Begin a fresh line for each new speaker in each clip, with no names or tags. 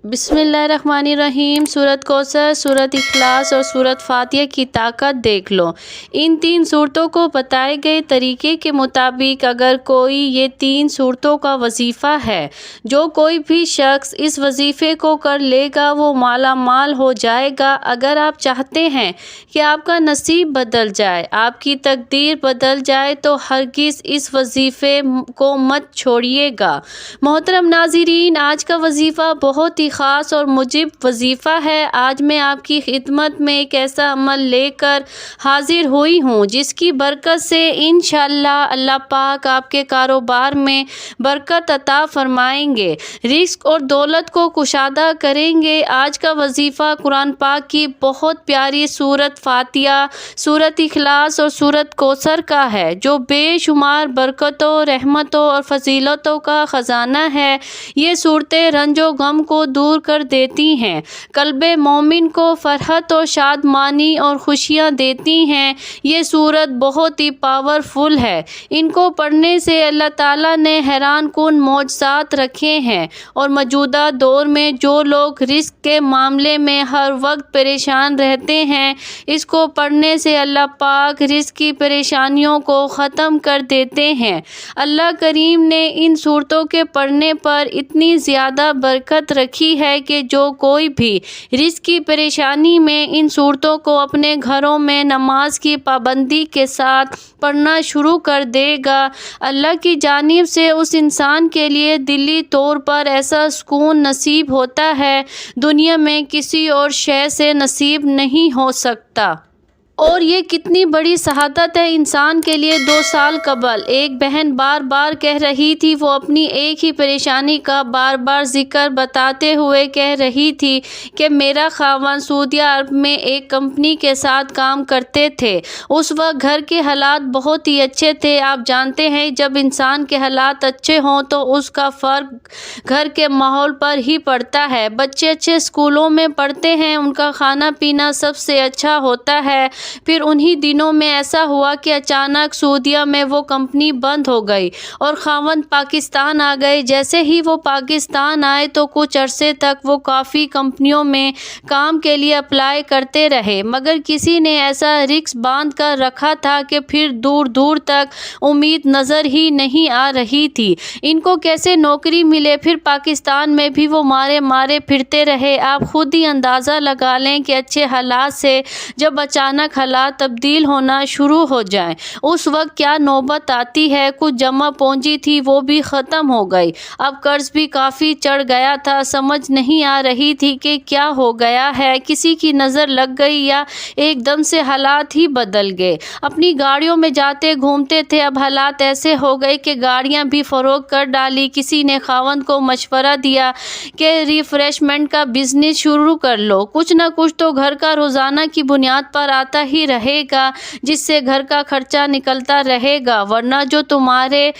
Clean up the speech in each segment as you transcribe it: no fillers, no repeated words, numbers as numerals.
بسم اللہ الرحمن الرحیم۔ سورۃ کوثر، سورۃ اخلاص اور سورۃ فاتحہ کی طاقت دیکھ لو۔ ان تین سورتوں کو بتائے گئے طریقے کے مطابق اگر کوئی یہ تین سورتوں کا وظیفہ ہے، جو کوئی بھی شخص اس وظیفے کو کر لے گا وہ مالا مال ہو جائے گا۔ اگر آپ چاہتے ہیں کہ آپ کا نصیب بدل جائے، آپ کی تقدیر بدل جائے تو ہرگز اس وظیفے کو مت چھوڑیے گا۔ محترم ناظرین، آج کا وظیفہ بہت ہی خاص اور مجب وظیفہ ہے۔ آج میں آپ کی خدمت میں ایک ایسا عمل لے کر حاضر ہوئی ہوں جس کی برکت سے انشاءاللہ اللہ پاک آپ کے کاروبار میں برکت عطا فرمائیں گے، رزق اور دولت کو کشادہ کریں گے۔ آج کا وظیفہ قرآن پاک کی بہت پیاری سورۃ فاتحہ، سورۃ اخلاص اور سورۃ کوثر کا ہے، جو بے شمار برکتوں، رحمتوں اور فضیلتوں کا خزانہ ہے۔ یہ صورتیں رنج و غم کو دور کر دیتی ہیں، قلب مومن کو فرحت اور شادمانی اور خوشیاں دیتی ہیں۔ یہ سورت بہت ہی پاورفل ہے۔ ان کو پڑھنے سے اللہ تعالیٰ نے حیران کن معجزات رکھے ہیں، اور موجودہ دور میں جو لوگ رزق کے معاملے میں ہر وقت پریشان رہتے ہیں، اس کو پڑھنے سے اللہ پاک رزق کی پریشانیوں کو ختم کر دیتے ہیں۔ اللہ کریم نے ان سورتوں کے پڑھنے پر اتنی زیادہ برکت رکھی ہے کہ جو کوئی بھی رزق کی پریشانی میں ان سورتوں کو اپنے گھروں میں نماز کی پابندی کے ساتھ پڑھنا شروع کر دے گا، اللہ کی جانب سے اس انسان کے لیے دلی طور پر ایسا سکون نصیب ہوتا ہے، دنیا میں کسی اور شے سے نصیب نہیں ہو سکتا۔ اور یہ کتنی بڑی سعادت ہے انسان کے لیے۔ 2 سال قبل ایک بہن بار بار کہہ رہی تھی، وہ اپنی ایک ہی پریشانی کا بار بار ذکر بتاتے ہوئے کہہ رہی تھی کہ میرا خاوند سعودی عرب میں ایک کمپنی کے ساتھ کام کرتے تھے۔ اس وقت گھر کے حالات بہت ہی اچھے تھے۔ آپ جانتے ہیں جب انسان کے حالات اچھے ہوں تو اس کا فرق گھر کے ماحول پر ہی پڑتا ہے۔ بچے اچھے اسکولوں میں پڑھتے ہیں، ان کا کھانا پینا سب سے اچھا ہوتا ہے۔ پھر انہی دنوں میں ایسا ہوا کہ اچانک سعودیہ میں وہ کمپنی بند ہو گئی اور خاوند پاکستان آ گئے۔ جیسے ہی وہ پاکستان آئے تو کچھ عرصے تک وہ کافی کمپنیوں میں کام کے لیے اپلائی کرتے رہے، مگر کسی نے ایسا رزق باندھ کر رکھا تھا کہ پھر دور دور تک امید نظر ہی نہیں آ رہی تھی۔ ان کو کیسے نوکری ملے؟ پھر پاکستان میں بھی وہ مارے پھرتے رہے۔ آپ خود ہی اندازہ لگا لیں کہ اچھے حالات سے جب اچانک حالات تبدیل ہونا شروع ہو جائیں، اس وقت کیا نوبت آتی ہے۔ کچھ جمع پونجی تھی وہ بھی ختم ہو گئی، اب قرض بھی کافی چڑھ گیا تھا، سمجھ نہیں آ رہی تھی کہ کیا ہو گیا ہے، کسی کی نظر لگ گئی یا ایک دم سے حالات ہی بدل گئے۔ اپنی گاڑیوں میں جاتے گھومتے تھے، اب حالات ایسے ہو گئے کہ گاڑیاں بھی فروخت کر ڈالی۔ کسی نے خاوند کو مشورہ دیا کہ ریفریشمنٹ کا بزنس شروع کر لو، کچھ نہ کچھ تو گھر کا روزانہ کی بنیاد پر آتا ہی رہے گا، جس سے گھر کا خرچہ نکلتا رہے گا، ورنہ جو تمہارے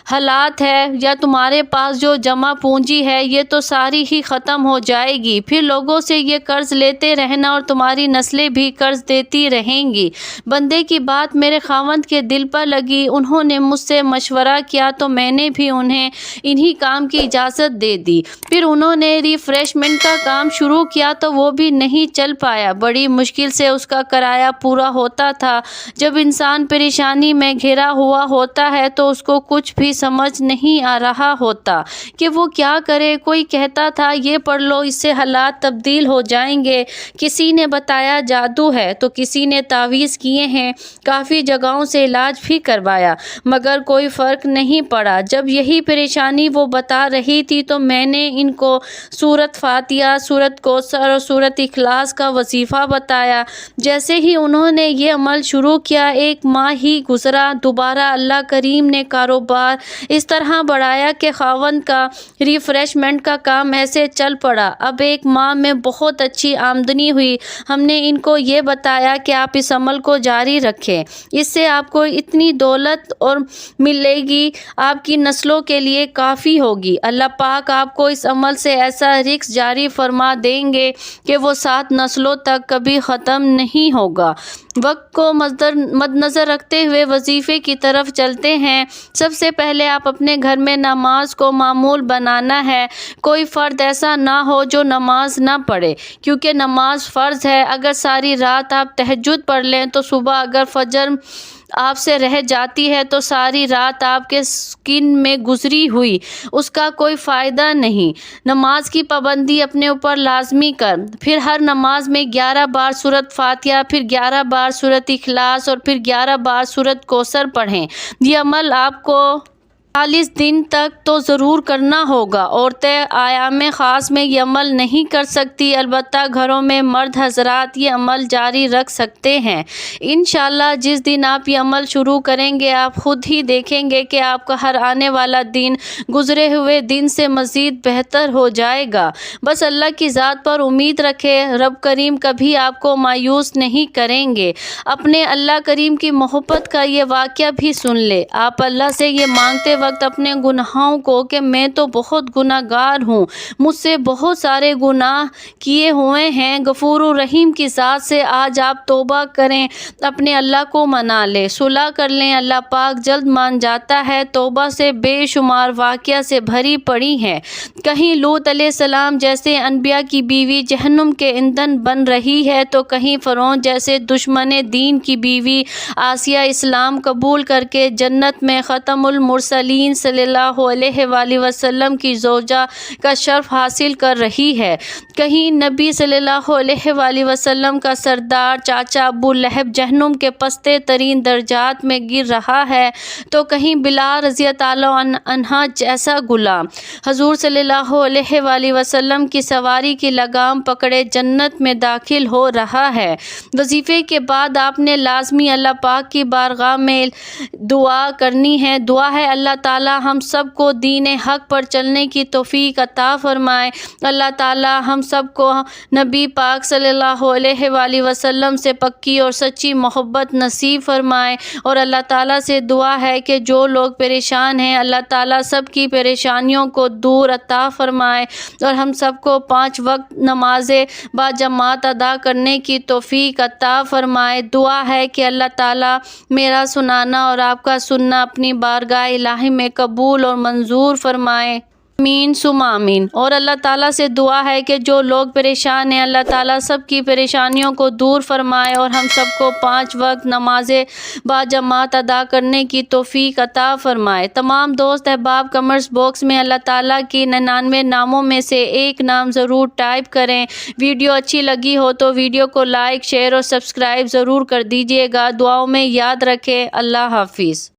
حالات ہے یا تمہارے پاس جو جمع پونجی ہے یہ تو ساری ہی ختم ہو جائے گی۔ پھر لوگوں سے یہ قرض لیتے رہنا اور تمہاری نسلیں بھی قرض دیتی رہیں گی۔ بندے کی بات میرے خاوند کے دل پر لگی، انہوں نے مجھ سے مشورہ کیا تو میں نے بھی انہیں انہی کام کی اجازت دے دی۔ پھر انہوں نے ریفریشمنٹ کا کام شروع کیا تو وہ بھی نہیں چل پایا، بڑی مشکل سے اس کا کرایہ پورا ہوتا تھا۔ جب انسان پریشانی میں گھرا ہوا ہوتا ہے تو اس کو کچھ بھی سمجھ نہیں آ رہا ہوتا کہ وہ کیا کرے۔ کوئی کہتا تھا یہ پڑھ لو، اس سے حالات تبدیل ہو جائیں گے، کسی نے بتایا جادو ہے تو کسی نے تعویذ کیے ہیں، کافی جگہوں سے علاج بھی کروایا مگر کوئی فرق نہیں پڑا۔ جب یہی پریشانی وہ بتا رہی تھی تو میں نے ان کو سورۃ فاتحہ، سورۃ کوثر اور سورۃ اخلاص کا وظیفہ بتایا۔ جیسے ہی انہوں نے یہ عمل شروع کیا، 1 ماہ ہی گزرا، دوبارہ اللہ کریم نے کاروبار اس طرح بڑھایا کہ خاوند کا ریفریشمنٹ کا کام ایسے چل پڑا۔ اب 1 ماہ میں بہت اچھی آمدنی ہوئی۔ ہم نے ان کو یہ بتایا کہ آپ اس عمل کو جاری رکھیں، اس سے آپ کو اتنی دولت اور ملے گی، آپ کی نسلوں کے لیے کافی ہوگی۔ اللہ پاک آپ کو اس عمل سے ایسا رزق جاری فرما دیں گے کہ وہ 7 نسلوں تک کبھی ختم نہیں ہوگا۔ وقت کو مد نظر رکھتے ہوئے وظیفے کی طرف چلتے ہیں۔ سب سے پہلے آپ اپنے گھر میں نماز کو معمول بنانا ہے۔ کوئی فرد ایسا نہ ہو جو نماز نہ پڑھے، کیونکہ نماز فرض ہے۔ اگر ساری رات آپ تہجد پڑھ لیں تو صبح اگر فجر آپ سے رہ جاتی ہے تو ساری رات آپ کے سکین میں گزری ہوئی اس کا کوئی فائدہ نہیں۔ نماز کی پابندی اپنے اوپر لازمی کر، پھر ہر نماز میں 11 بار سورۃ فاتحہ، پھر 11 بار سورۃ اخلاص اور پھر 11 بار سورۃ کوثر پڑھیں۔ یہ عمل آپ کو 40 دن تک تو ضرور کرنا ہوگا۔ عورتیں ایام خاص میں یہ عمل نہیں کر سکتی، البتہ گھروں میں مرد حضرات یہ عمل جاری رکھ سکتے ہیں۔ انشاءاللہ جس دن آپ یہ عمل شروع کریں گے آپ خود ہی دیکھیں گے کہ آپ کا ہر آنے والا دن گزرے ہوئے دن سے مزید بہتر ہو جائے گا۔ بس اللہ کی ذات پر امید رکھیں، رب کریم کبھی آپ کو مایوس نہیں کریں گے۔ اپنے اللہ کریم کی محبت کا یہ واقعہ بھی سن لے۔ آپ اللہ سے یہ مانگتے وقت اپنے گناہوں کو کہ میں تو بہت گناہ گار ہوں، مجھ سے بہت سارے گناہ کیے ہوئے ہیں، غفور الرحیم کی ذات سے آج آپ توبہ کریں، اپنے اللہ کو منا لیں، صلح کر لیں۔ اللہ پاک جلد مان جاتا ہے۔ توبہ سے بے شمار واقعہ سے بھری پڑی ہے۔ کہیں لوط علیہ السلام جیسے انبیاء کی بیوی جہنم کے ایندھن بن رہی ہے تو کہیں فرعون جیسے دشمن دین کی بیوی آسیہ اسلام قبول کر کے جنت میں ختم المرسلین صلی اللہ علیہ وآلہ وسلم کی زوجہ کا شرف حاصل کر رہی ہے۔ کہیں نبی صلی اللہ علیہ وآلہ وسلم کا سردار چاچا ابو لہب جہنم کے پستے ترین درجات میں گر رہا ہے تو کہیں بلال رضی اللہ عنہ جیسا غلام حضور صلی اللہ علیہ وآلہ وسلم کی سواری کی لگام پکڑے جنت میں داخل ہو رہا ہے۔ وظیفے کے بعد آپ نے لازمی اللہ پاک کی بارگاہ میں دعا کرنی ہے۔ دعا ہے اللہ تعالی ہم سب کو دین حق پر چلنے کی توفیق عطا فرمائے۔ اللہ تعالی ہم سب کو نبی پاک صلی اللہ علیہ وآلہ وسلم سے پکی اور سچی محبت نصیب فرمائے۔ اور اللہ تعالی سے دعا ہے کہ جو لوگ پریشان ہیں اللہ تعالی سب کی پریشانیوں کو دور عطا فرمائے اور ہم سب کو 5 وقت نمازیں باجماعت ادا کرنے کی توفیق عطا فرمائے۔ دعا ہے کہ اللہ تعالی میرا سنانا اور آپ کا سننا اپنی بارگاہ الہی میں قبول اور منظور فرمائے۔ آمین ثم آمین۔ اور اللہ تعالیٰ سے دعا ہے کہ جو لوگ پریشان ہیں اللہ تعالیٰ سب کی پریشانیوں کو دور فرمائے اور ہم سب کو 5 وقت نمازیں باجماعت ادا کرنے کی توفیق عطا فرمائے۔ تمام دوست احباب کمنٹس باکس میں اللہ تعالیٰ کی 99 ناموں میں سے ایک نام ضرور ٹائپ کریں۔ ویڈیو اچھی لگی ہو تو ویڈیو کو لائک، شیئر اور سبسکرائب ضرور کر دیجیے گا۔ دعاؤں میں یاد رکھیں۔ اللہ حافظ۔